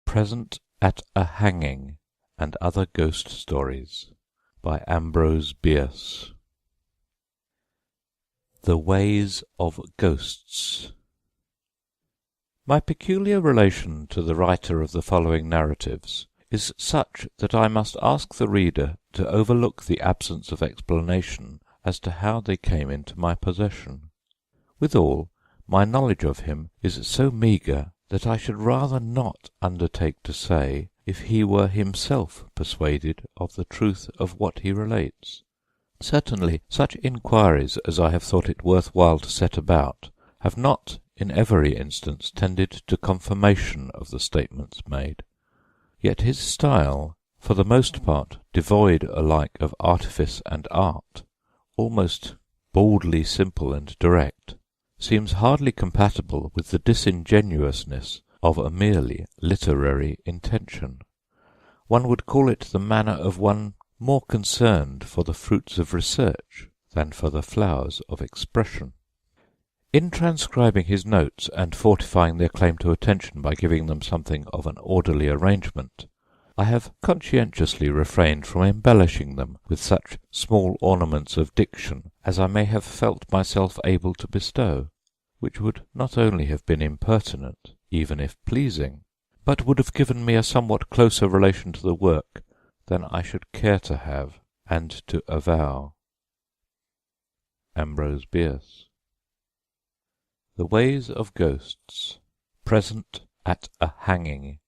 Present at a Hanging and Other Ghost Stories by Ambrose Bierce. The Ways of Ghosts. My peculiar relation to the writer of the following narratives is such that I must ask the reader to overlook the absence of explanation as to how they came into my possession. Withal, my knowledge of him is so meagre that I should rather not undertake to say if he were himself persuaded of the truth of what he relates. Certainly such inquiries as I have thought it worth while to set about have not in every instance tended to confirmation of the statements made. Yet his style, for the most part devoid alike of artifice and art, almost baldly simple and direct, seems hardly compatible with the disingenuousness of a merely literary intention. One would call it the manner of one more concerned for the fruits of research than for the flowers of expression. In transcribing his notes and fortifying their claim to attention by giving them something of an orderly arrangement, I have conscientiously refrained from embellishing them with such small ornaments of diction as I may have felt myself able to bestow, which would not only have been impertinent, even if pleasing, but would have given me a somewhat closer relation to the work than I should care to have and to avow. Ambrose Bierce. The Ways of Ghosts. Present at a Hanging.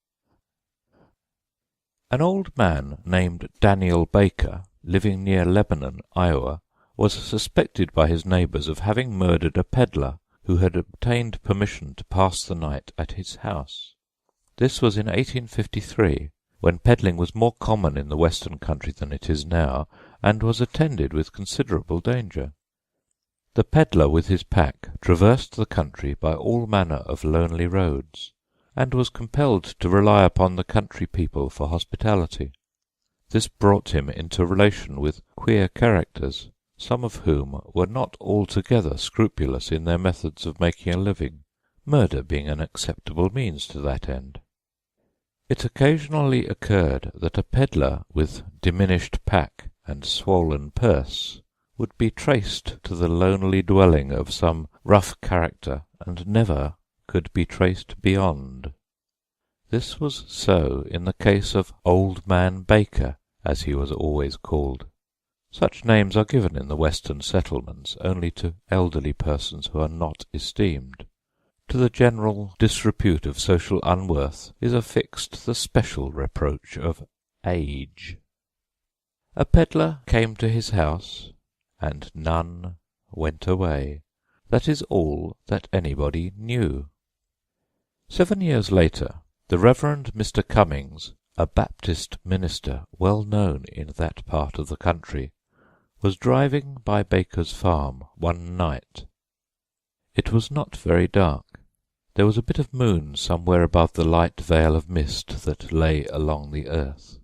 An old man named Daniel Baker, living near Lebanon, Iowa, was suspected by his neighbors of having murdered a peddler who had obtained permission to pass the night at his house. This was in 1853, when peddling was more common in the western country than it is now, and was attended with considerable danger. The peddler with his pack traversed the country by all manner of lonely roads, and was compelled to rely upon the country people for hospitality. This brought him into relation with queer characters, some of whom were not altogether scrupulous in their methods of making a living, murder being an acceptable means to that end. It occasionally occurred that a peddler with diminished pack and swollen purse would be traced to the lonely dwelling of some rough character, and never could be traced beyond. This was so in the case of Old Man Baker, as he was always called. Such names are given in the western settlements only to elderly persons who are not esteemed. To the general disrepute of social unworth is affixed the special reproach of age. A peddler came to his house, and none went away. That is all that anybody knew. 7 years later, the Reverend Mr. Cummings, a Baptist minister well known in that part of the country, was driving by Baker's farm one night. It was not very dark. There was a bit of moon somewhere above the light veil of mist that lay along the earth.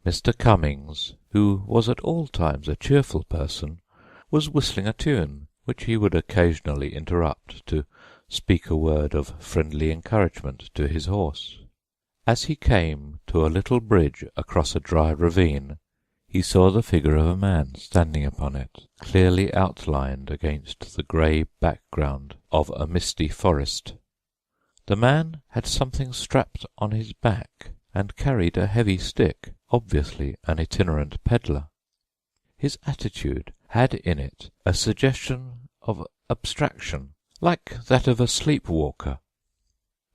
Mr. Cummings, who was at all times a cheerful person, was whistling a tune, which he would occasionally interrupt to speak a word of friendly encouragement to his horse. As he came to a little bridge across a dry ravine, he saw the figure of a man standing upon it, clearly outlined against the grey background of a misty forest. The man had something strapped on his back, and carried a heavy stick, obviously an itinerant peddler. His attitude had in it a suggestion of abstraction, like that of a sleep-walker.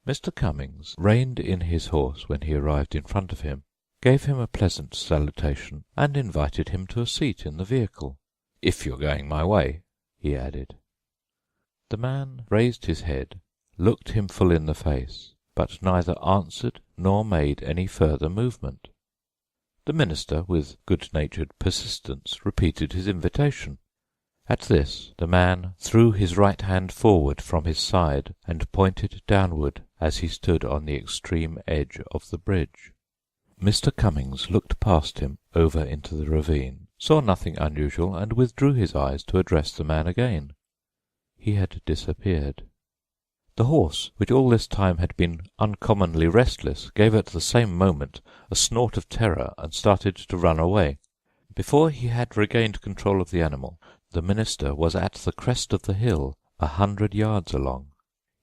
Mr. Cummings reined in his horse when he arrived in front of him, gave him a pleasant salutation, and invited him to a seat in the vehicle. "If you're going my way," he added. The man raised his head, looked him full in the face, but neither answered nor made any further movement. The minister, with good-natured persistence, repeated his invitation. At this the man threw his right hand forward from his side and pointed downward as he stood on the extreme edge of the bridge. Mr. Cummings looked past him over into the ravine, saw nothing unusual, and withdrew his eyes to address the man again. He had disappeared. The horse, which all this time had been uncommonly restless, gave at the same moment a snort of terror and started to run away. Before he had regained control of the animal, the minister was at the crest of the hill, 100 yards along.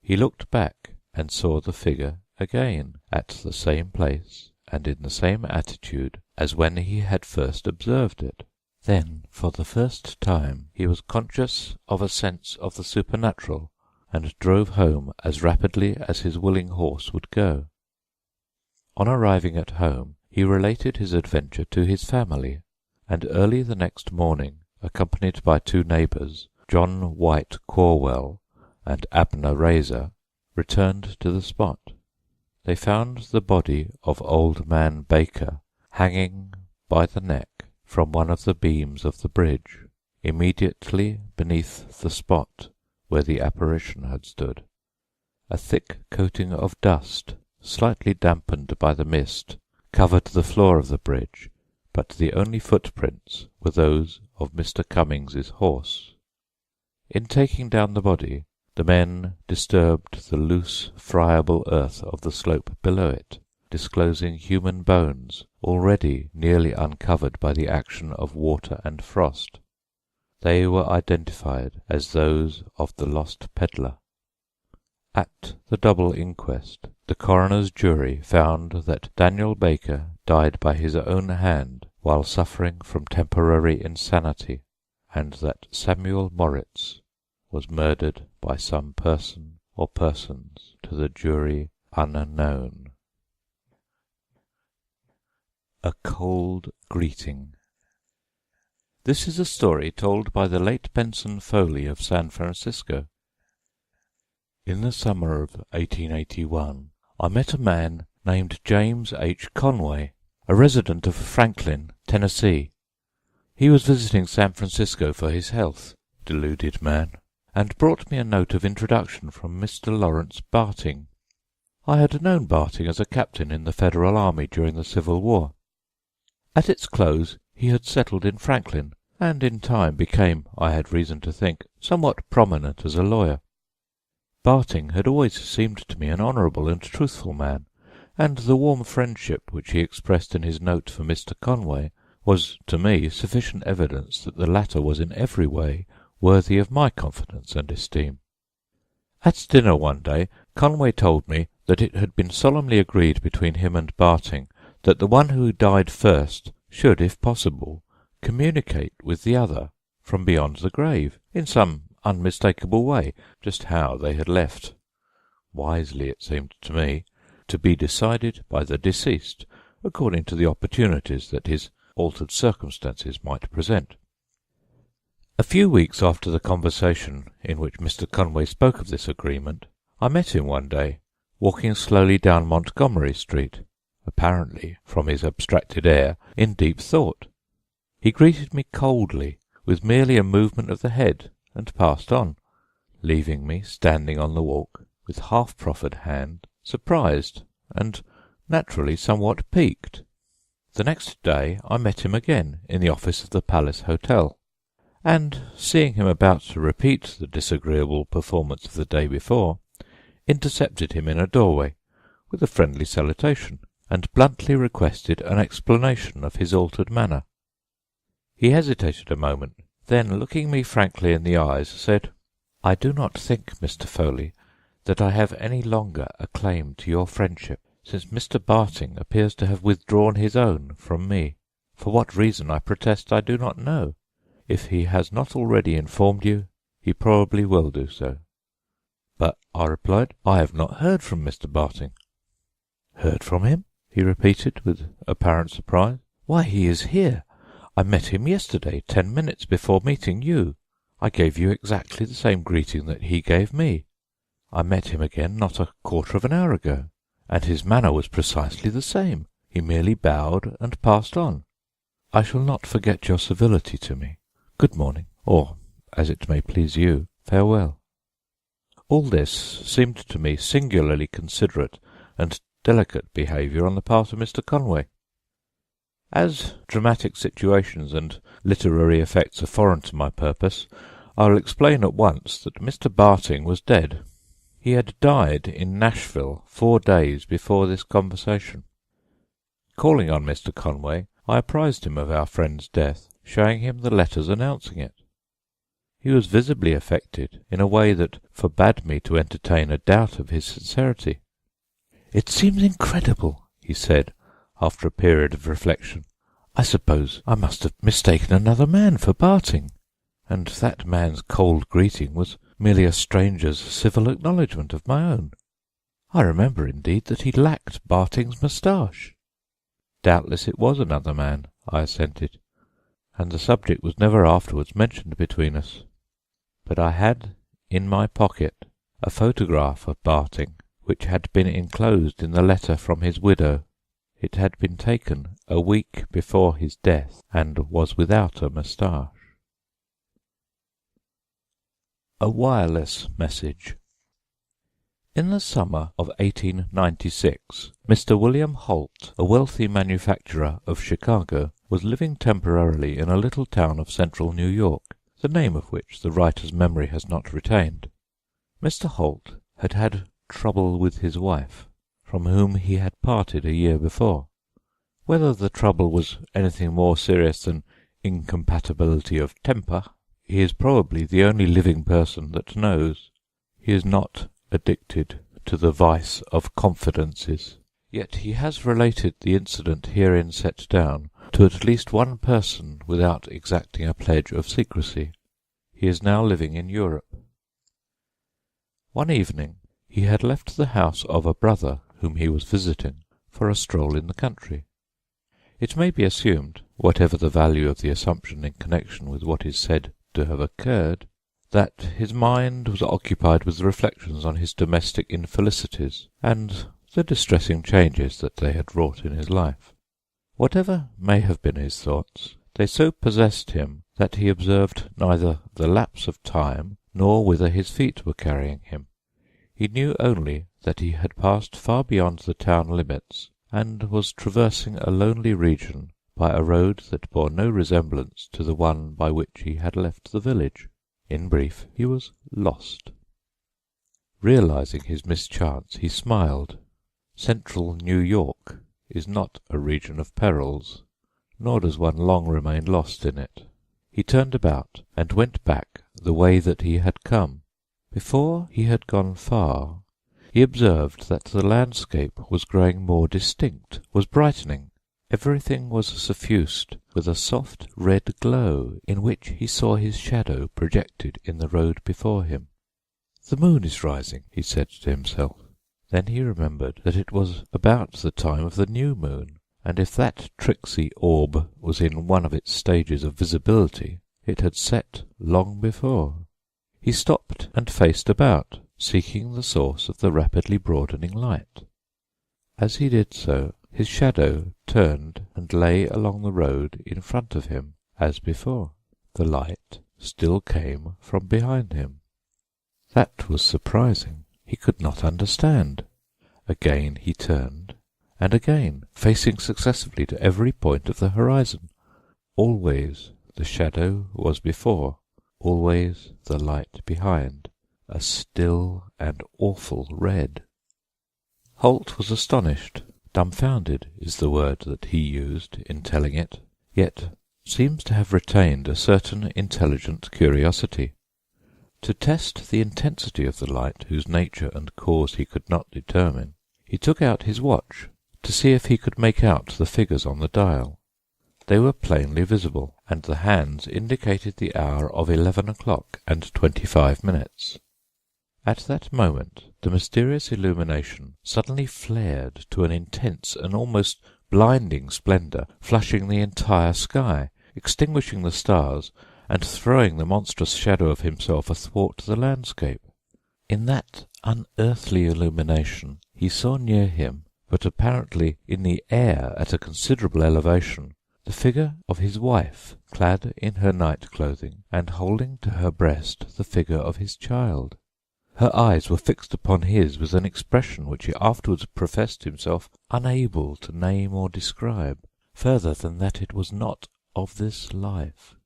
He looked back and saw the figure again, at the same place and in the same attitude as when he had first observed it. Then, for the first time, he was conscious of a sense of the supernatural, and drove home as rapidly as his willing horse would go. On arriving at home, he related his adventure to his family, and early the next morning, accompanied by 2 neighbours, John White Corwell and Abner Razor, returned to the spot. They found the body of old man Baker hanging by the neck from one of the beams of the bridge, immediately beneath the spot where the apparition had stood. A thick coating of dust, slightly dampened by the mist, covered the floor of the bridge, but the only footprints were those of Mr. Cummings's horse. In taking down the body, the men disturbed the loose, friable earth of the slope below it, disclosing human bones already nearly uncovered by the action of water and frost. They were identified as those of the lost pedlar. At the double inquest, the coroner's jury found that Daniel Baker died by his own hand while suffering from temporary insanity, and that Samuel Moritz was murdered by some person or persons to the jury unknown. A cold greeting. This is a story told by the late Benson Foley of San Francisco. In the summer of 1881, I met a man named James H. Conway, a resident of Franklin, Tennessee. He was visiting San Francisco for his health, deluded man, and brought me a note of introduction from Mr. Lawrence Barting. I had known Barting as a captain in the Federal Army during the Civil War. At its close he had settled in Franklin, and in time became, I had reason to think, somewhat prominent as a lawyer. Barting had always seemed to me an honourable and truthful man, and the warm friendship which he expressed in his note for Mr. Conway was to me sufficient evidence that the latter was in every way worthy of my confidence and esteem. At dinner one day Conway told me that it had been solemnly agreed between him and Barting that the one who died first should, if possible, communicate with the other from beyond the grave, in some unmistakable way, just how they had left. Wisely, it seemed to me, to be decided by the deceased, according to the opportunities that his altered circumstances might present. A few weeks after the conversation in which Mr. Conway spoke of this agreement, I met him one day, walking slowly down Montgomery Street, apparently, from his abstracted air, in deep thought. He greeted me coldly, with merely a movement of the head, and passed on, leaving me standing on the walk, with half-proffered hand, surprised, and naturally somewhat piqued. The next day I met him again in the office of the Palace Hotel, and, seeing him about to repeat the disagreeable performance of the day before, intercepted him in a doorway, with a friendly salutation, and bluntly requested an explanation of his altered manner. He hesitated a moment, then, looking me frankly in the eyes, said, "I do not think, Mr. Foley, that I have any longer a claim to your friendship, since Mr. Barting appears to have withdrawn his own from me. For what reason, I protest I do not know. If he has not already informed you, he probably will do so." "But," I replied, "I have not heard from Mr. Barting." "Heard from him?" he repeated, with apparent surprise. "Why, he is here. I met him yesterday, 10 minutes before meeting you. I gave you exactly the same greeting that he gave me. I met him again not a quarter of an hour ago, and his manner was precisely the same. He merely bowed and passed on. I shall not forget your civility to me. Good morning, or, as it may please you, farewell." All this seemed to me singularly considerate and delicate behaviour on the part of Mr. Conway. As dramatic situations and literary effects are foreign to my purpose, I will explain at once that Mr. Barting was dead. He had died in Nashville 4 days before this conversation. Calling on Mr. Conway, I apprised him of our friend's death, showing him the letters announcing it. He was visibly affected in a way that forbade me to entertain a doubt of his sincerity. "It seems incredible," he said, after a period of reflection. "I suppose I must have mistaken another man for Barting." And that man's cold greeting was merely a stranger's civil acknowledgment of my own. I remember, indeed, that he lacked Barting's moustache. "Doubtless it was another man," I assented, "and the subject was never afterwards mentioned between us. But I had in my pocket a photograph of Barting, which had been enclosed in the letter from his widow. It had been taken a week before his death, and was without a moustache." A wireless message. In the summer of 1896, Mr. William Holt, a wealthy manufacturer of Chicago, was living temporarily in a little town of central New York, the name of which the writer's memory has not retained. Mr. Holt had had trouble with his wife, from whom he had parted a year before. Whether the trouble was anything more serious than incompatibility of temper, he is probably the only living person that knows. He is not addicted to the vice of confidences. Yet he has related the incident herein set down to at least one person without exacting a pledge of secrecy. He is now living in Europe. One evening he had left the house of a brother whom he was visiting for a stroll in the country. It may be assumed, whatever the value of the assumption in connection with what is said to have occurred, that his mind was occupied with reflections on his domestic infelicities and the distressing changes that they had wrought in his life. Whatever may have been his thoughts, they so possessed him that he observed neither the lapse of time nor whither his feet were carrying him. He knew only that he had passed far beyond the town limits and was traversing a lonely region by a road that bore no resemblance to the one by which he had left the village. In brief, he was lost. Realizing his mischance, he smiled. Central New York is not a region of perils, nor does one long remain lost in it. He turned about and went back the way that he had come. Before he had gone far, he observed that the landscape was growing more distinct, was brightening. Everything was suffused with a soft red glow, in which he saw his shadow projected in the road before him. "The moon is rising," he said to himself. Then he remembered that it was about the time of the new moon, and if that tricksy orb was in one of its stages of visibility, it had set long before. He stopped and faced about, seeking the source of the rapidly broadening light. As he did so, his shadow turned and lay along the road in front of him, as before. The light still came from behind him. That was surprising. He could not understand. Again he turned, and again, facing successively to every point of the horizon. Always the shadow was before, always the light behind, a still and awful red. Holt was astonished. Dumbfounded is the word that he used in telling it, yet seems to have retained a certain intelligent curiosity. To test the intensity of the light, whose nature and cause he could not determine, he took out his watch to see if he could make out the figures on the dial. They were plainly visible, and the hands indicated the hour of 11 o'clock and 25 minutes. At that moment the mysterious illumination suddenly flared to an intense and almost blinding splendor, flushing the entire sky, extinguishing the stars, and throwing the monstrous shadow of himself athwart the landscape. In that unearthly illumination he saw near him, but apparently in the air at a considerable elevation, the figure of his wife, clad in her night-clothing, and holding to her breast the figure of his child. Her eyes were fixed upon his with an expression which he afterwards professed himself unable to name or describe, further than that it was not of this life.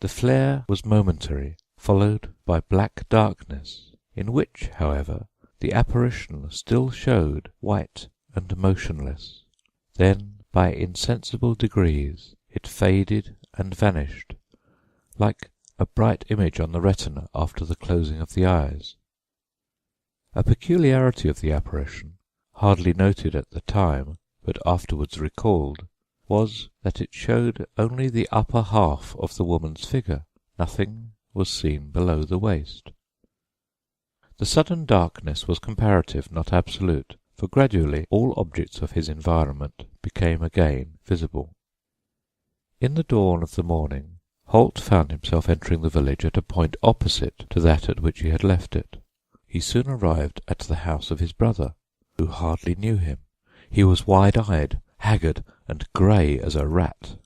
The flare was momentary, followed by black darkness, in which, however, the apparition still showed white and motionless. Then, by insensible degrees, it faded and vanished, like a bright image on the retina after the closing of the eyes. A peculiarity of the apparition, hardly noted at the time, but afterwards recalled, was that it showed only the upper half of the woman's figure. Nothing was seen below the waist. The sudden darkness was comparative, not absolute, for gradually all objects of his environment became again visible. In the dawn of the morning, Holt found himself entering the village at a point opposite to that at which he had left it. He soon arrived at the house of his brother, who hardly knew him. He was wide-eyed, haggard, and grey as a rat.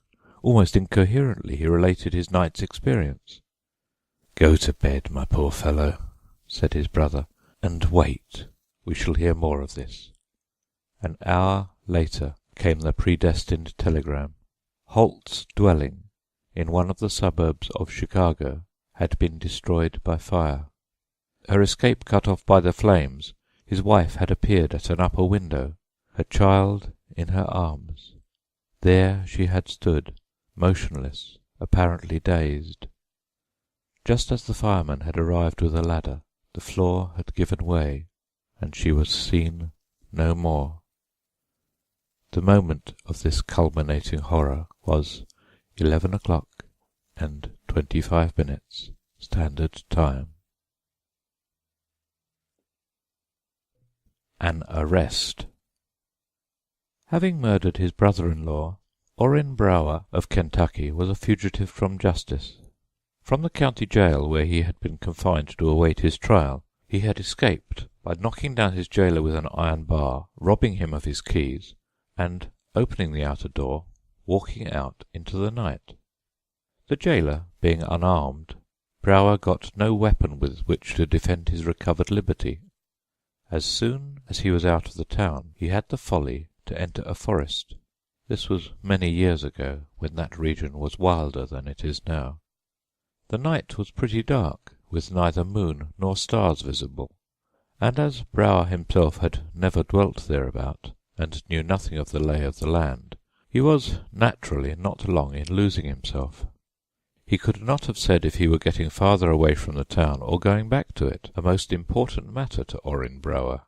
Almost incoherently he related his night's experience. "Go to bed, my poor fellow," said his brother, "and wait. We shall hear more of this." An hour later came the predestined telegram. Holt's dwelling, in one of the suburbs of Chicago, had been destroyed by fire. Her escape cut off by the flames, his wife had appeared at an upper window, her child in her arms. There she had stood, motionless, apparently dazed. Just as the fireman had arrived with a ladder, the floor had given way, and she was seen no more. The moment of this culminating horror was 11 o'clock and 25 minutes, Standard Time. An arrest. Having murdered his brother-in-law, Orrin Brower of Kentucky was a fugitive from justice. From the county jail where he had been confined to await his trial, he had escaped by knocking down his jailer with an iron bar, robbing him of his keys, and, opening the outer door, walking out into the night. The jailer being unarmed, Brower got no weapon with which to defend his recovered liberty. As soon as he was out of the town, he had the folly to enter a forest. This was many years ago, when that region was wilder than it is now. The night was pretty dark, with neither moon nor stars visible, and as Brower himself had never dwelt thereabout, and knew nothing of the lay of the land, he was naturally not long in losing himself. He could not have said if he were getting farther away from the town or going back to it, a most important matter to Orrin Brower.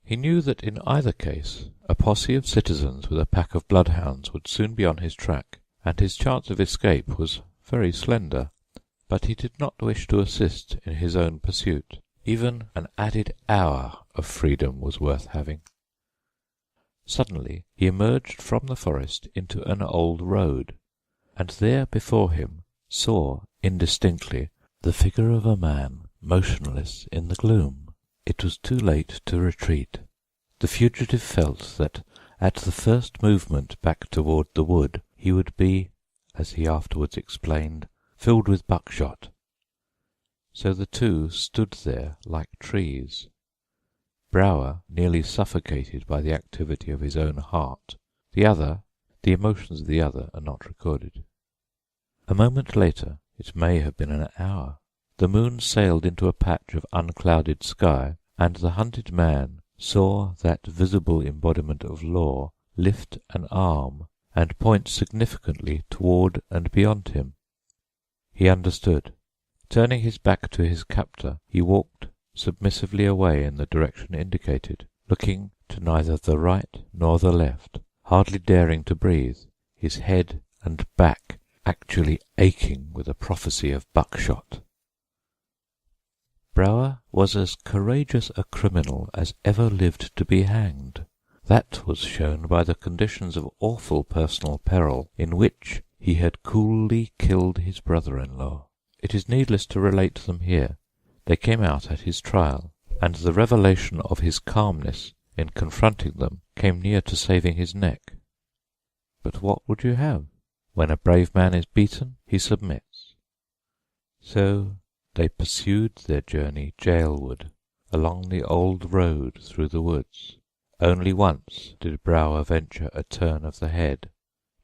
He knew that in either case a posse of citizens with a pack of bloodhounds would soon be on his track, and his chance of escape was very slender, but he did not wish to assist in his own pursuit. Even an added hour of freedom was worth having. Suddenly he emerged from the forest into an old road, and there before him saw indistinctly the figure of a man motionless in the gloom. It was too late to retreat. The fugitive felt that at the first movement back toward the wood he would be, as he afterwards explained, filled with buckshot. So the two stood there like trees, Brower nearly suffocated by the activity of his own heart. The emotions of the other are not recorded. A moment later, it may have been an hour, the moon sailed into a patch of unclouded sky, and the hunted man saw that visible embodiment of law lift an arm and point significantly toward and beyond him. He understood. Turning his back to his captor, he walked submissively away in the direction indicated, looking to neither the right nor the left, hardly daring to breathe, his head and back actually aching with a prophecy of buckshot. Brower was as courageous a criminal as ever lived to be hanged. That was shown by the conditions of awful personal peril in which he had coolly killed his brother-in-law. It is needless to relate them here. They came out at his trial, and the revelation of his calmness in confronting them came near to saving his neck. But what would you have? When a brave man is beaten, he submits. So they pursued their journey jailward, along the old road through the woods. Only once did Brower venture a turn of the head,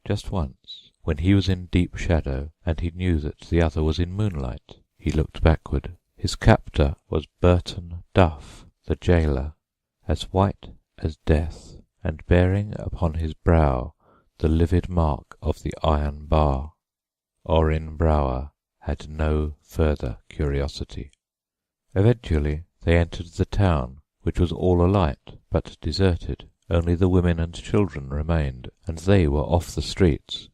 just once, when he was in deep shadow, and he knew that the other was in moonlight. He looked backward. His captor was Burton Duff, the gaoler, as white as death, and bearing upon his brow the livid mark of the iron bar. Orrin Brower had no further curiosity. Eventually they entered the town, which was all alight but deserted. Only the women and children remained, and they were off the streets.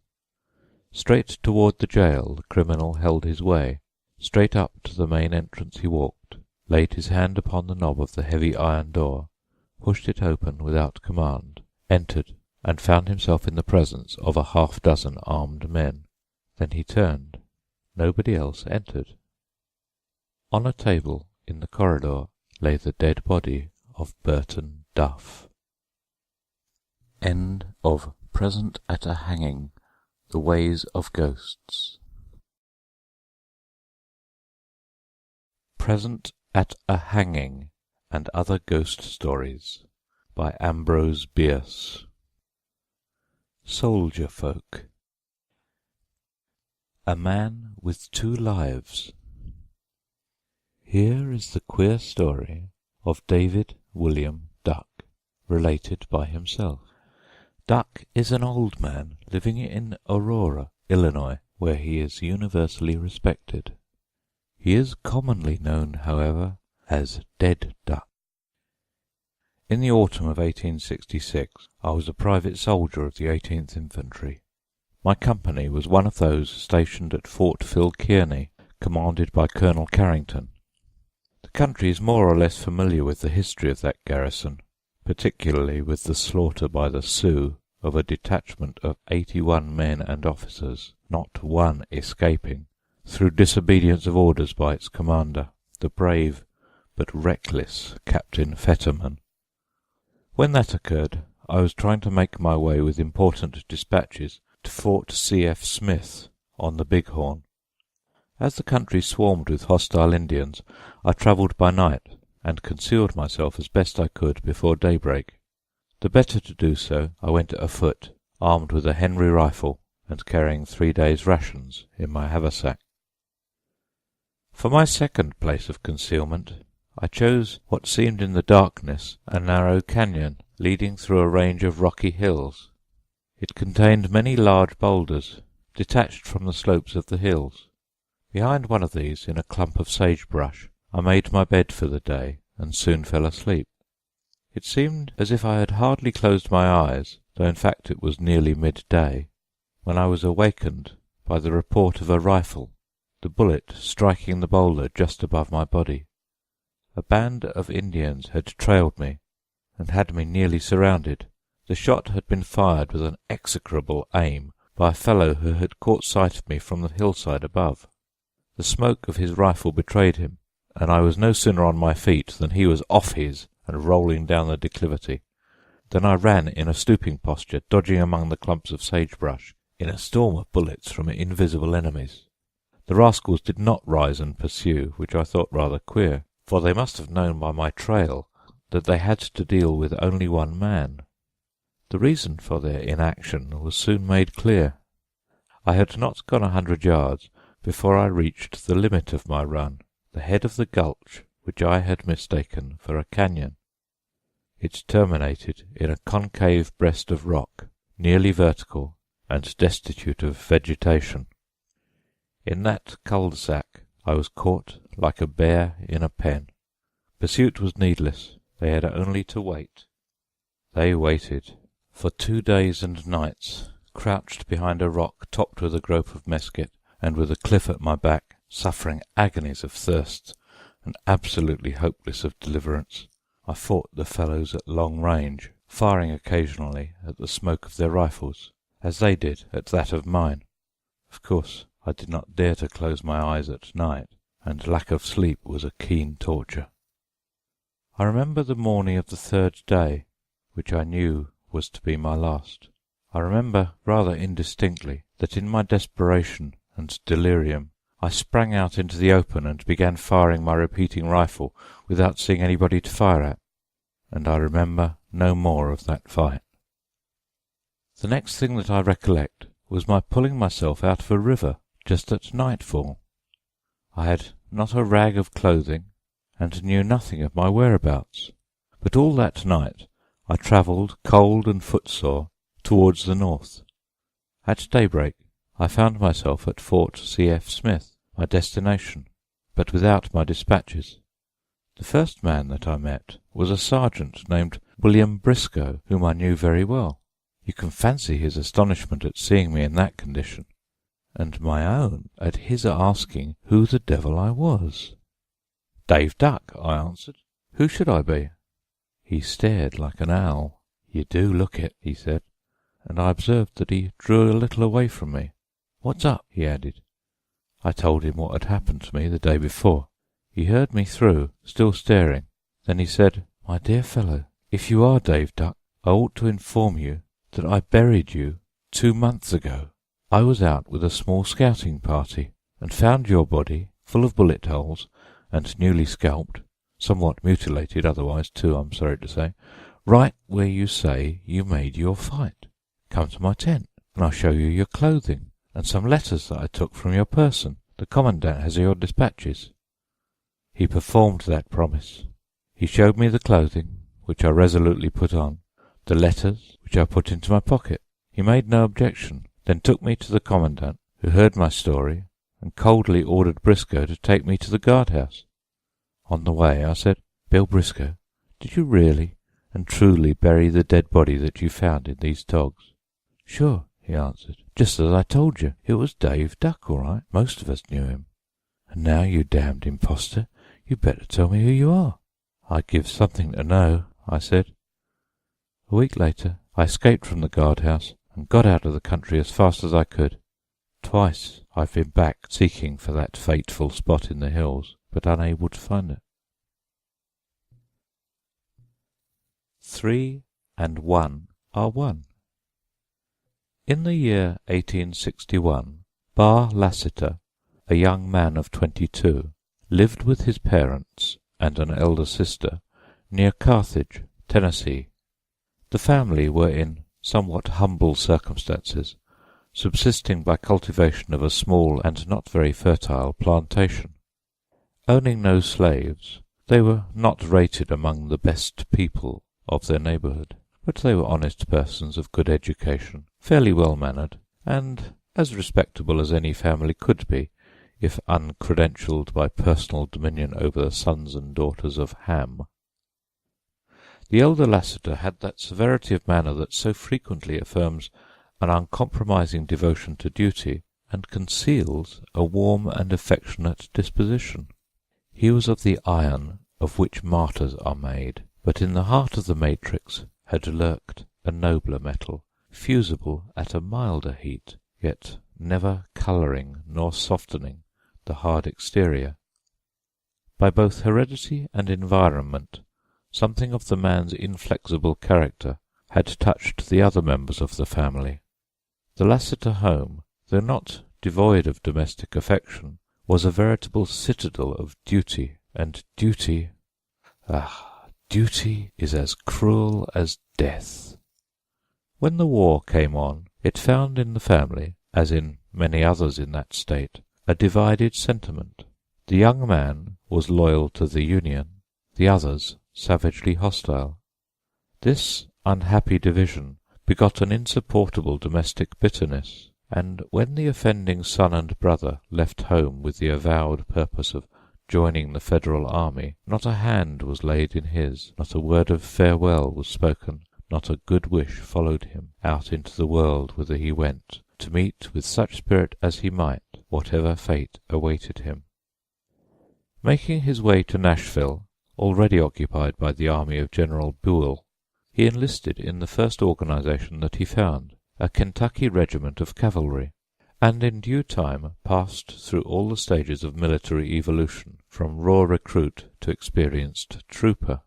Straight toward the jail the criminal held his way. Straight up to the main entrance he walked, laid his hand upon the knob of the heavy iron door, pushed it open without command, entered, and found himself in the presence of a half-dozen armed men. Then he turned. Nobody else entered. On a table in the corridor lay the dead body of Burton Duff. End of Present at a Hanging, The Ways of Ghosts. Present at a Hanging and Other Ghost Stories by Ambrose Bierce. Soldier Folk. A Man with Two Lives. Here is the queer story of David William Duck, related by himself. Duck is an old man living in Aurora, Illinois, where he is universally respected. He is commonly known, however, as Dead Duck. In the autumn of 1866 I was a private soldier of the 18th Infantry. My company was one of those stationed at Fort Phil Kearny, commanded by Colonel Carrington. The country is more or less familiar with the history of that garrison, particularly with the slaughter by the Sioux of a detachment of 81 men and officers, not one escaping, through disobedience of orders by its commander, the brave but reckless Captain Fetterman. When that occurred, I was trying to make my way with important dispatches to Fort C.F. Smith on the Bighorn. As the country swarmed with hostile Indians, I travelled by night and concealed myself as best I could before daybreak. The better to do so, I went afoot, armed with a Henry rifle and carrying 3 days' rations in my haversack. For my second place of concealment, I chose what seemed in the darkness a narrow canyon leading through a range of rocky hills. It contained many large boulders, detached from the slopes of the hills. Behind one of these, in a clump of sagebrush, I made my bed for the day and soon fell asleep. It seemed as if I had hardly closed my eyes, though in fact it was nearly midday, when I was awakened by the report of a rifle, the bullet striking the boulder just above my body. A band of Indians had trailed me and had me nearly surrounded. The shot had been fired with an execrable aim by a fellow who had caught sight of me from the hillside above. The smoke of his rifle betrayed him, and I was no sooner on my feet than he was off his and rolling down the declivity. Then I ran in a stooping posture, dodging among the clumps of sagebrush, in a storm of bullets from invisible enemies. The rascals did not rise and pursue, which I thought rather queer, for they must have known by my trail that they had to deal with only one man. The reason for their inaction was soon made clear. I had not gone 100 yards before I reached the limit of my run, the head of the gulch which I had mistaken for a canyon. It terminated in a concave breast of rock, nearly vertical and destitute of vegetation. In that cul-de-sac I was caught like a bear in a pen. Pursuit was needless. They had only to wait. They waited. For 2 days and nights, crouched behind a rock topped with a growth of mesquite, and with a cliff at my back, suffering agonies of thirst, and absolutely hopeless of deliverance, I fought the fellows at long range, firing occasionally at the smoke of their rifles, as they did at that of mine. Of course, I did not dare to close my eyes at night, and lack of sleep was a keen torture. I remember the morning of the 3rd day, which I knew was to be my last. I remember rather indistinctly that in my desperation and delirium I sprang out into the open and began firing my repeating rifle without seeing anybody to fire at, and I remember no more of that fight. The next thing that I recollect was my pulling myself out of a river just at nightfall. I had not a rag of clothing, and knew nothing of my whereabouts. But all that night I travelled, cold and footsore, towards the north. At daybreak I found myself at Fort C.F. Smith, my destination, but without my dispatches. The first man that I met was a sergeant named William Briscoe, whom I knew very well. You can fancy his astonishment at seeing me in that condition, and my own at his asking who the devil I was. "Dave Duck," I answered. "Who should I be?" He stared like an owl. "You do look it," he said, and I observed that he drew a little away from me. "What's up?" he added. I told him what had happened to me the day before. He heard me through, still staring. Then he said, "My dear fellow, if you are Dave Duck, I ought to inform you that I buried you 2 months ago. I was out with a small scouting party, and found your body, full of bullet holes, and newly scalped, somewhat mutilated otherwise too, I'm sorry to say, right where you say you made your fight. Come to my tent, and I'll show you your clothing, and some letters that I took from your person. The commandant has your dispatches." He performed that promise. He showed me the clothing, which I resolutely put on, the letters, which I put into my pocket. He made no objection, then took me to the commandant, who heard my story, and coldly ordered Briscoe to take me to the guardhouse. On the way I said, "Bill Briscoe, did you really and truly bury the dead body that you found in these togs?" "Sure," he answered, "just as I told you. It was Dave Duck, all right. Most of us knew him." "And now, you damned impostor, you'd better tell me who you are." "I'd give something to know," I said. A week later I escaped from the guardhouse and got out of the country as fast as I could. Twice I've been back seeking for that fateful spot in the hills, but unable to find it. 3 and 1 are one. In the year 1861, Bar Lassiter, a young man of 22, lived with his parents and an elder sister near Carthage, Tennessee. The family were in somewhat humble circumstances, subsisting by cultivation of a small and not very fertile plantation. Owning no slaves, they were not rated among the best people of their neighborhood, but they were honest persons of good education, fairly well-mannered, and as respectable as any family could be if uncredentialed by personal dominion over the sons and daughters of Ham. The elder Lassiter had that severity of manner that so frequently affirms an uncompromising devotion to duty and conceals a warm and affectionate disposition. He was of the iron of which martyrs are made, but in the heart of the matrix had lurked a nobler metal, fusible at a milder heat, yet never colouring nor softening the hard exterior. By both heredity and environment, something of the man's inflexible character had touched the other members of the family. The Lassiter home, though not devoid of domestic affection, was a veritable citadel of duty, and duty is as cruel as death. When the war came on, it found in the family, as in many others in that state, a divided sentiment. The young man was loyal to the Union, the others savagely hostile. This unhappy division begot an insupportable domestic bitterness, and when the offending son and brother left home with the avowed purpose of joining the Federal army, not a hand was laid in his, not a word of farewell was spoken, not a good wish followed him out into the world whither he went, to meet with such spirit as he might whatever fate awaited him. Making his way to Nashville, already occupied by the army of General Buell, he enlisted in the first organization that he found, a Kentucky regiment of cavalry, and in due time passed through all the stages of military evolution, from raw recruit to experienced trooper.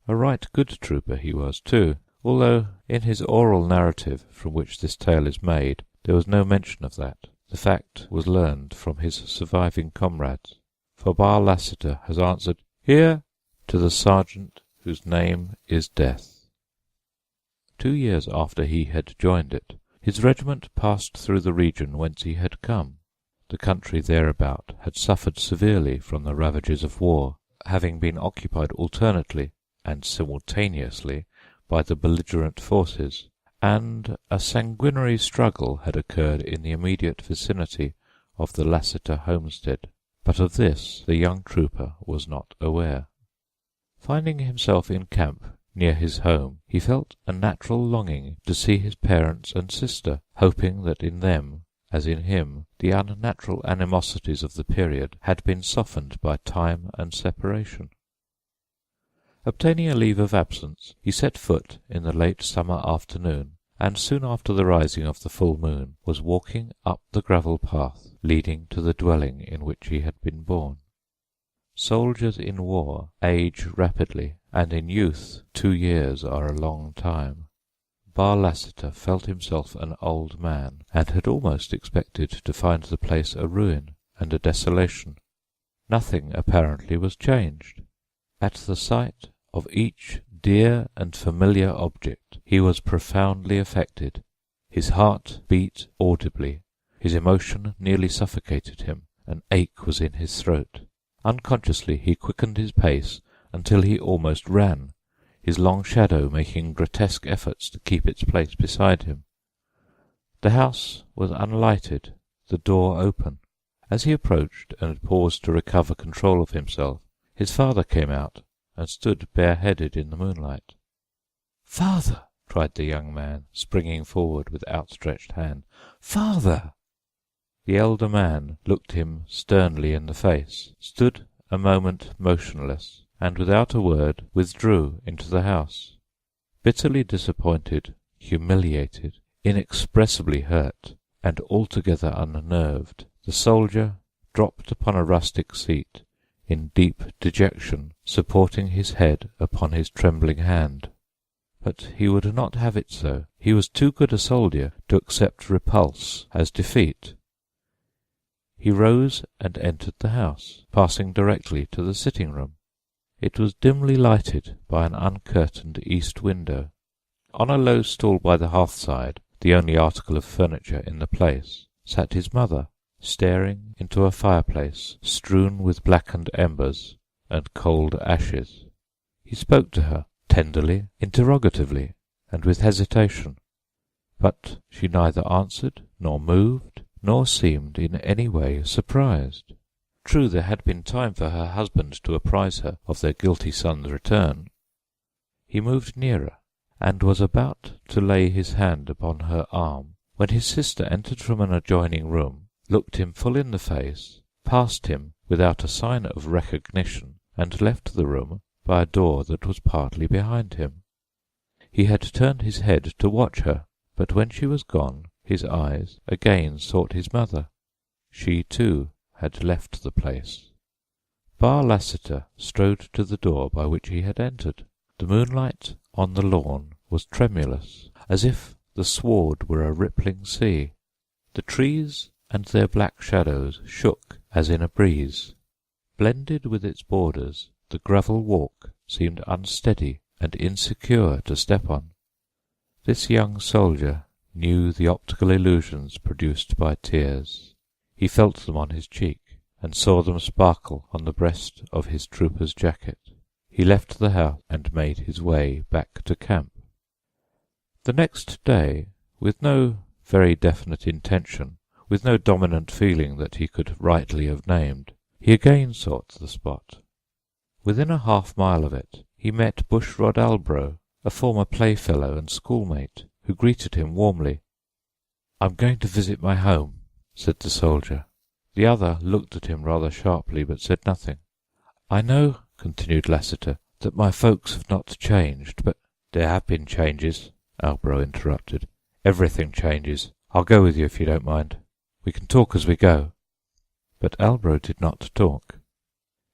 A right good trooper he was, too, although in his oral narrative from which this tale is made there was no mention of that. The fact was learned from his surviving comrades, for Bar Lassiter has answered, "Here," to the sergeant whose name is Death. 2 years after he had joined it, his regiment passed through the region whence he had come. The country thereabout had suffered severely from the ravages of war, having been occupied alternately and simultaneously by the belligerent forces, and a sanguinary struggle had occurred in the immediate vicinity of the Lassiter homestead. But of this the young trooper was not aware. Finding himself in camp near his home, he felt a natural longing to see his parents and sister, hoping that in them, as in him, the unnatural animosities of the period had been softened by time and separation. Obtaining a leave of absence, he set foot in the late summer afternoon, and soon after the rising of the full moon was walking up the gravel path leading to the dwelling in which he had been born. Soldiers in war age rapidly, and in youth 2 years are a long time. Bar Lassiter felt himself an old man, and had almost expected to find the place a ruin and a desolation. Nothing apparently was changed. At the sight of each dear and familiar object he was profoundly affected. His heart beat audibly. His emotion nearly suffocated him. An ache was in his throat. Unconsciously he quickened his pace until he almost ran, his long shadow making grotesque efforts to keep its place beside him. The house was unlighted, the door open. As he approached and paused to recover control of himself, his father came out and stood bareheaded in the moonlight. "Father!" cried the young man, springing forward with outstretched hand. "Father!" The elder man looked him sternly in the face, stood a moment motionless, and without a word withdrew into the house. Bitterly disappointed, humiliated, inexpressibly hurt, and altogether unnerved, the soldier dropped upon a rustic seat, in deep dejection, supporting his head upon his trembling hand. But he would not have it so. He was too good a soldier to accept repulse as defeat. He rose and entered the house, passing directly to the sitting-room. It was dimly lighted by an uncurtained east window. On a low stool by the hearth-side, the only article of furniture in the place, sat his mother, staring into a fireplace strewn with blackened embers and cold ashes. He spoke to her, tenderly, interrogatively, and with hesitation, but she neither answered nor moved, nor seemed in any way surprised. True, there had been time for her husband to apprise her of their guilty son's return. He moved nearer, and was about to lay his hand upon her arm, when his sister entered from an adjoining room, looked him full in the face, passed him without a sign of recognition, and left the room by a door that was partly behind him. He had turned his head to watch her, but when she was gone, his eyes again sought his mother. She, too, had left the place. Bar Lassiter strode to the door by which he had entered. The moonlight on the lawn was tremulous, as if the sward were a rippling sea. The trees and their black shadows shook as in a breeze. Blended with its borders, the gravel walk seemed unsteady and insecure to step on. This young soldier knew the optical illusions produced by tears. He felt them on his cheek, and saw them sparkle on the breast of his trooper's jacket. He left the house and made his way back to camp. The next day, with no very definite intention, with no dominant feeling that he could rightly have named, he again sought the spot. Within a half-mile of it he met Bushrod Ambrose, a former playfellow and schoolmate, who greeted him warmly. "I'm going to visit my home," said the soldier. The other looked at him rather sharply, but said nothing. "I know," continued Lassiter, "that my folks have not changed, but—" "There have been changes," Ambrose interrupted. "Everything changes. I'll go with you if you don't mind. We can talk as we go." But Ambrose did not talk.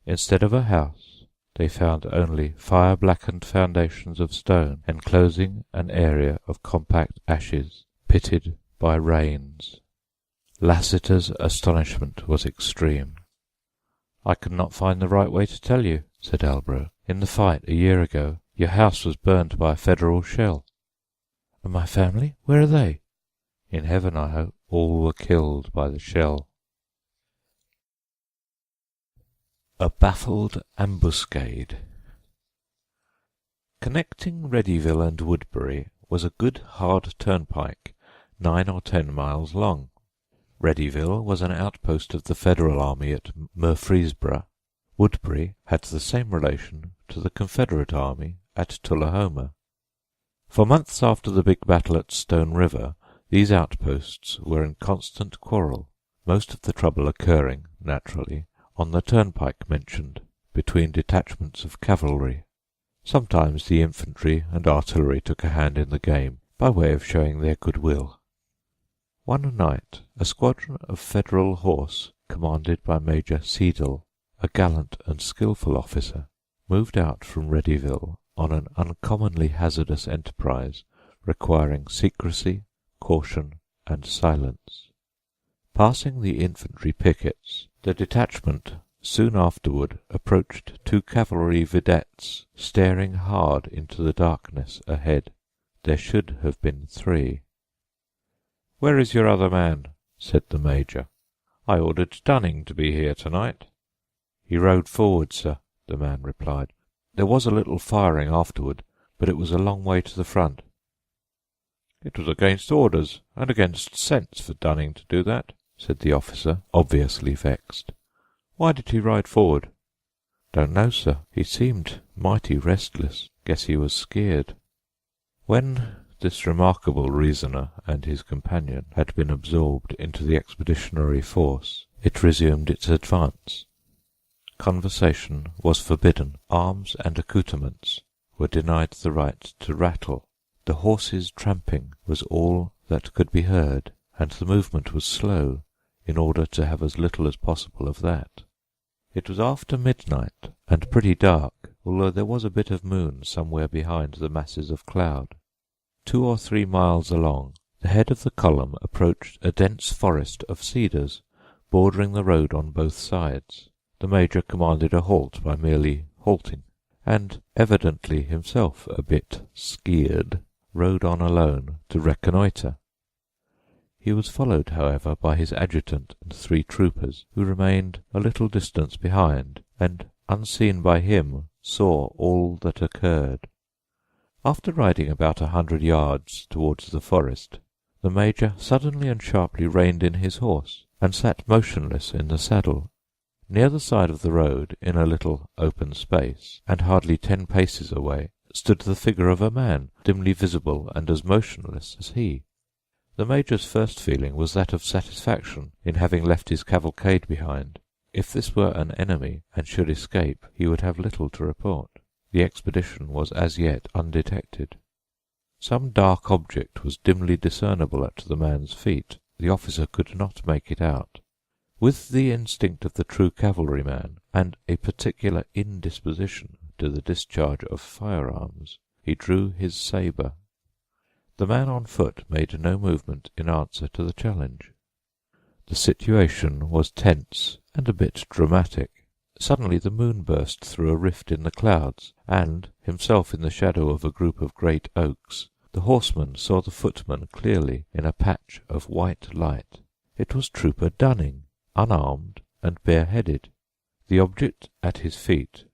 Instead of a house, they found only fire-blackened foundations of stone enclosing an area of compact ashes, pitted by rains. Lassiter's astonishment was extreme. "I could not find the right way to tell you," said Ambrose. "In the fight a year ago, your house was burned by a Federal shell." "And my family? Where are they?" "In heaven, I hope. All were killed by the shell." A baffled ambuscade. Connecting Readyville and Woodbury was a good hard turnpike 9 or 10 miles long. Readyville was an outpost of the Federal army at Murfreesboro. Woodbury had the same relation to the Confederate army at Tullahoma. For months after the big battle at Stone River, these outposts were in constant quarrel, most of the trouble occurring, naturally, on the turnpike mentioned, between detachments of cavalry. Sometimes the infantry and artillery took a hand in the game by way of showing their goodwill. One night a squadron of Federal horse, commanded by Major Seidel, a gallant and skilful officer, moved out from Readyville on an uncommonly hazardous enterprise requiring secrecy, caution, and silence. Passing the infantry pickets, the detachment soon afterward approached 2 cavalry vedettes staring hard into the darkness ahead. There should have been 3. "Where is your other man?" said the major. "I ordered Dunning to be here tonight." "He rode forward, sir," the man replied. "There was a little firing afterward, but it was a long way to the front." "It was against orders and against sense for Dunning to do that," said the officer, obviously vexed. "Why did he ride forward?" "Don't know, sir. He seemed mighty restless. Guess he was scared." When this remarkable reasoner and his companion had been absorbed into the expeditionary force, it resumed its advance. Conversation was forbidden. Arms and accoutrements were denied the right to rattle. The horses' tramping was all that could be heard, and the movement was slow, in order to have as little as possible of that. It was after midnight, and pretty dark, although there was a bit of moon somewhere behind the masses of cloud. 2 or 3 miles along, the head of the column approached a dense forest of cedars, bordering the road on both sides. The major commanded a halt by merely halting, and, evidently himself a bit scared, rode on alone to reconnoitre. He was followed, however, by his adjutant and 3 troopers, who remained a little distance behind, and, unseen by him, saw all that occurred. After riding about 100 yards towards the forest, the major suddenly and sharply reined in his horse, and sat motionless in the saddle. Near the side of the road, in a little open space, and hardly 10 paces away, stood the figure of a man, dimly visible and as motionless as he. The major's first feeling was that of satisfaction in having left his cavalcade behind. If this were an enemy and should escape, he would have little to report. The expedition was as yet undetected. Some dark object was dimly discernible at the man's feet. The officer could not make it out. With the instinct of the true cavalryman, and a particular indisposition to the discharge of firearms, he drew his sabre. The man on foot made no movement in answer to the challenge. The situation was tense and a bit dramatic. Suddenly the moon burst through a rift in the clouds, and, himself in the shadow of a group of great oaks, the horseman saw the footman clearly in a patch of white light. It was Trooper Dunning, unarmed and bareheaded. The object at his feet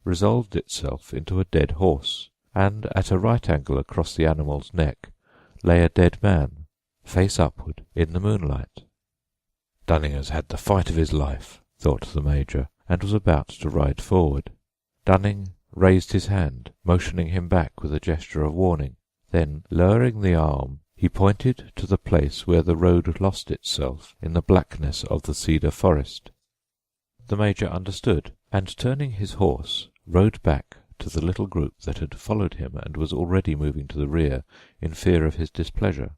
resolved itself into a dead horse, and at a right angle across the animal's neck lay a dead man, face upward, in the moonlight. "Dunning has had the fight of his life," thought the major, and was about to ride forward. Dunning raised his hand, motioning him back with a gesture of warning. Then, lowering the arm, he pointed to the place where the road lost itself in the blackness of the cedar forest. The major understood, and turning his horse, rode back to the little group that had followed him and was already moving to the rear in fear of his displeasure,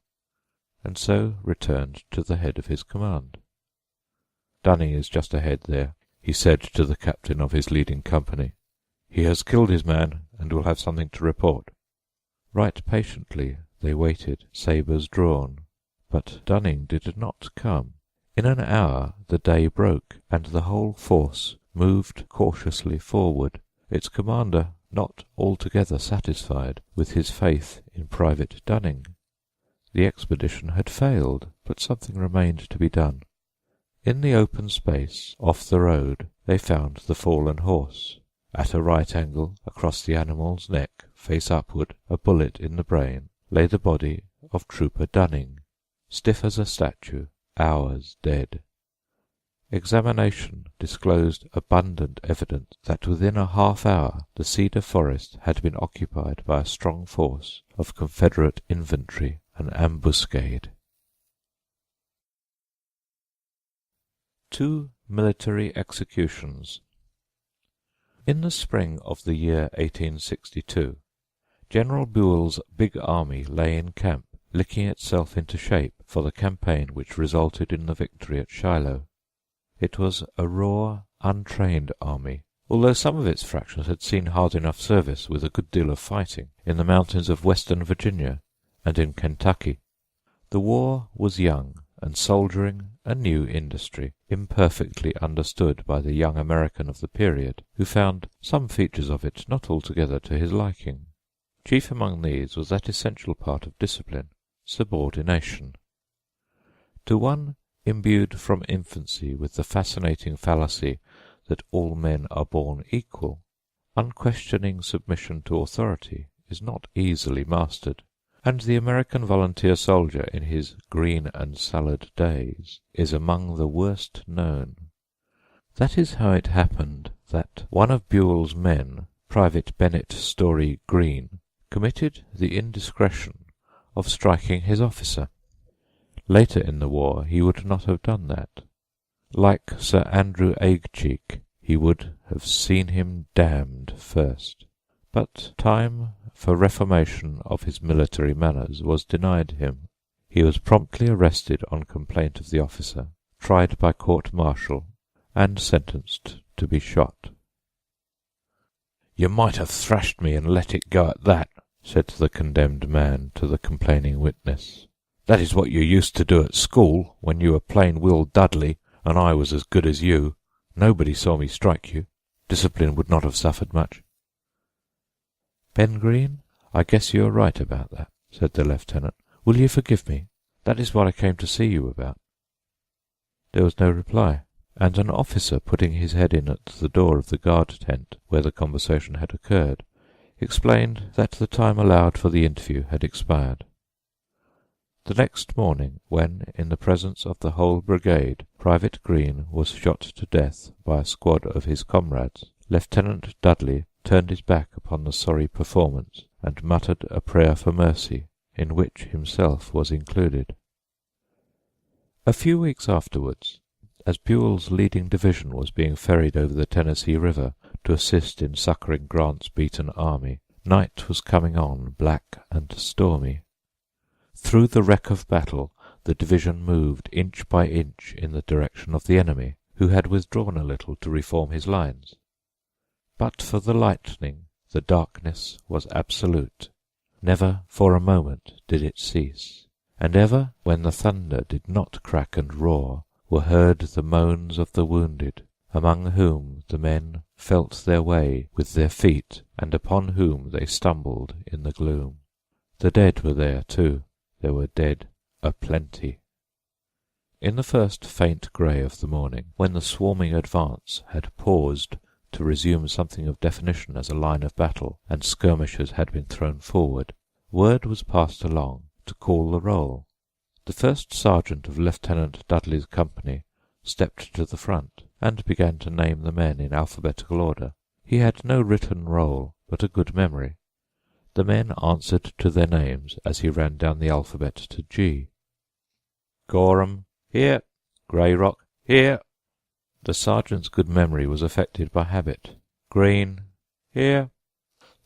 and so returned to the head of his command. "Dunning is just ahead there," he said to the captain of his leading company. "He has killed his man and will have something to report." Right patiently they waited, sabres drawn, but Dunning did not come. In an hour the day broke, and the whole force moved cautiously forward, its commander not altogether satisfied with his faith in Private Dunning. The expedition had failed, but something remained to be done. In the open space off the road they found the fallen horse. At a right angle across the animal's neck, face upward, a bullet in the brain, lay the body of Trooper Dunning, stiff as a statue, hours dead. Examination disclosed abundant evidence that within a half-hour the cedar forest had been occupied by a strong force of Confederate infantry, an ambuscade. 2 military executions. In the spring of the year 1862, General Buell's big army lay in camp, licking itself into shape for the campaign which resulted in the victory at Shiloh. It was a raw, untrained army, although some of its fractions had seen hard enough service with a good deal of fighting in the mountains of western Virginia and in Kentucky. The war was young, and soldiering a new industry, imperfectly understood by the young American of the period, who found some features of it not altogether to his liking. Chief among these was that essential part of discipline, subordination. To one imbued from infancy with the fascinating fallacy that all men are born equal, unquestioning submission to authority is not easily mastered, and the American volunteer soldier in his green and salad days is among the worst known. That is how it happened that one of Buell's men, Private Bennett Story Green, committed the indiscretion of striking his officer. Later in the war he would not have done that. Like Sir Andrew Aguecheek, he would have seen him damned first. But time for reformation of his military manners was denied him. He was promptly arrested on complaint of the officer, tried by court-martial, and sentenced to be shot. "You might have thrashed me and let it go at that," said the condemned man to the complaining witness. "That is what you used to do at school, when you were plain Will Dudley, and I was as good as you. Nobody saw me strike you. Discipline would not have suffered much." "Ben Green, I guess you are right about that," said the lieutenant. "Will you forgive me? That is what I came to see you about." There was no reply, and an officer putting his head in at the door of the guard tent where the conversation had occurred explained that the time allowed for the interview had expired. The next morning, when, in the presence of the whole brigade, Private Green was shot to death by a squad of his comrades, Lieutenant Dudley turned his back upon the sorry performance and muttered a prayer for mercy, in which himself was included. A few weeks afterwards, as Buell's leading division was being ferried over the Tennessee River to assist in succouring Grant's beaten army, night was coming on, black and stormy. Through the wreck of battle the division moved inch by inch in the direction of the enemy, who had withdrawn a little to reform his lines. But for the lightning the darkness was absolute. Never for a moment did it cease, and ever when the thunder did not crack and roar were heard the moans of the wounded, among whom the men felt their way with their feet and upon whom they stumbled in the gloom. The dead were there too. There were dead a-plenty. In the first faint grey of the morning, when the swarming advance had paused to resume something of definition as a line of battle, and skirmishers had been thrown forward, word was passed along to call the roll. The first sergeant of Lieutenant Dudley's company stepped to the front, and began to name the men in alphabetical order. He had no written roll, but a good memory. The men answered to their names as he ran down the alphabet to G. "Gorham, here. Grayrock, here." The sergeant's good memory was affected by habit. "Green, here."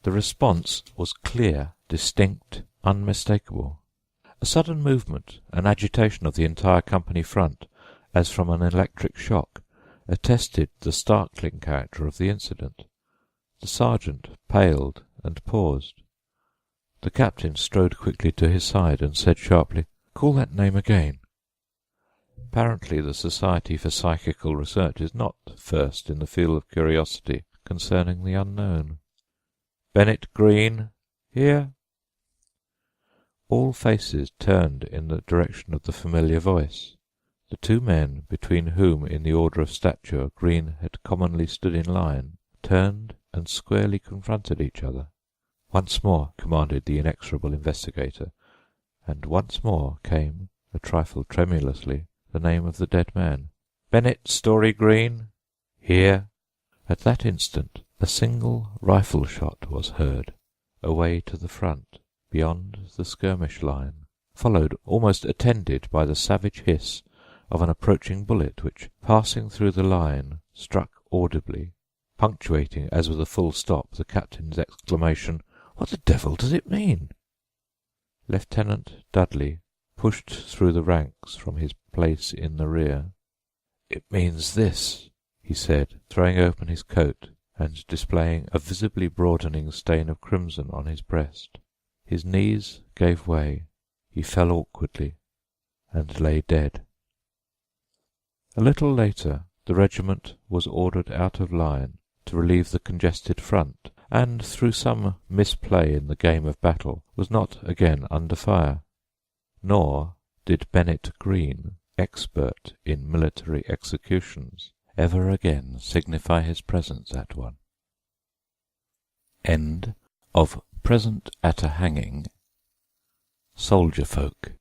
The response was clear, distinct, unmistakable. A sudden movement, an agitation of the entire company front, as from an electric shock, attested the startling character of the incident. The sergeant paled and paused. The captain strode quickly to his side and said sharply, "Call that name again." Apparently the Society for Psychical Research is not first in the field of curiosity concerning the unknown. "Bennett Green, here." All faces turned in the direction of the familiar voice. The two men, between whom in the order of stature Green had commonly stood in line, turned and squarely confronted each other. "Once more," commanded the inexorable investigator, and once more came, a trifle tremulously, the name of the dead man. "Bennett Story Green?" "Here." At that instant a single rifle shot was heard, away to the front, beyond the skirmish line, followed, almost attended, by the savage hiss of an approaching bullet which, passing through the line, struck audibly, punctuating, as with a full stop, the captain's exclamation, "What the devil does it mean?" Lieutenant Dudley pushed through the ranks from his place in the rear. "It means this," he said, throwing open his coat and displaying a visibly broadening stain of crimson on his breast. His knees gave way, he fell awkwardly, and lay dead. A little later the regiment was ordered out of line to relieve the congested front, and through some misplay in the game of battle was not again under fire. Nor did Bennett Green, expert in military executions, ever again signify his presence at one. End of Present at a Hanging. Soldier Folk.